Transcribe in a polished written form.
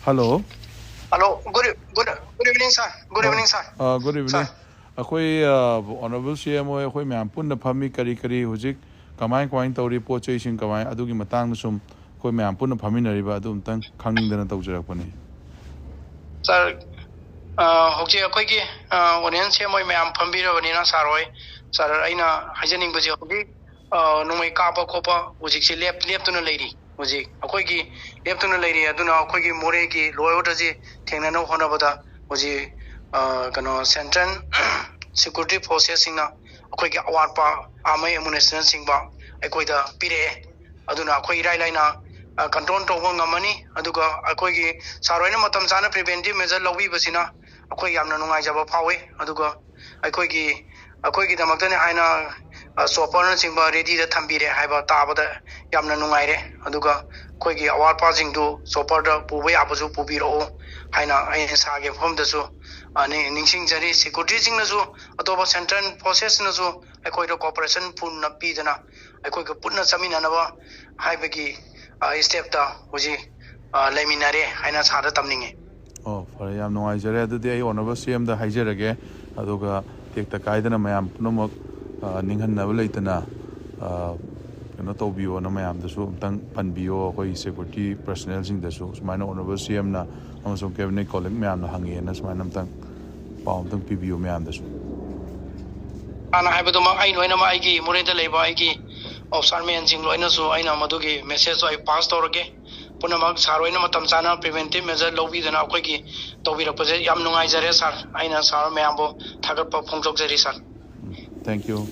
Hello. Hello. Good evening, sir. Good evening, sir. Good evening. Akoi honorable CMO akoi myam punna phami kari hujik kamai kwain tawri pochei sing kamai adugi matang sum akoi myam punna phaminariba adu umtang khangdana tawjarakpani. Sir, hokje akoi ki audience CMO myam phambirabanina saroi sir aina hajaning baje hogi numai kapa khopa hujik se lep tuna leiri hujik akoi ki lep tuna leiri aduna akoi ki more ki loyo taji thengnana hona bada hujik kano central security forces singna akoi ki award pa amai ammunition singba akoi da pire aduna akoi rai laina control tawba ngamani aduga akoi ki saroina matam chana preventive measure lawbi basina akoi yamna nungai jaba phawe aduga akoi ki damakta haina soper singba ready da thambire haiba tabada yamna nungai re aduga akoi ki award pa jingdu soper da puba yabasu pubiro haina aina sage phom da su ani ningsing jari security jing na su atoba central process na su akoi da cooperation pun na pi dana akoi ka punna samina na ba haiba ki step da hoji leminare haina sada tamninge Oh, fare yam nungai jare adudi ai honorable CM da haijarage aduga tekta kaidana mayam punomak ninghanna leitana kano tawbiyo na mayam da su umtang panbiyo akoi security personnel sing da su sumaina honorable CM na amasung cabinet colleague mayam na hangi na sumaina umtang paum tang PBO mayam da su ana haibado ma ai noina ma aigi mureda leba aigi observation sing loina su aina madugi message ai pass tawrage punamak saroina matam chana preventive measure lawbi dana akoi ki tawbirapaje yam nungai jare sir aina sar mayambo thagat pa phongchok jari sir. Thank you.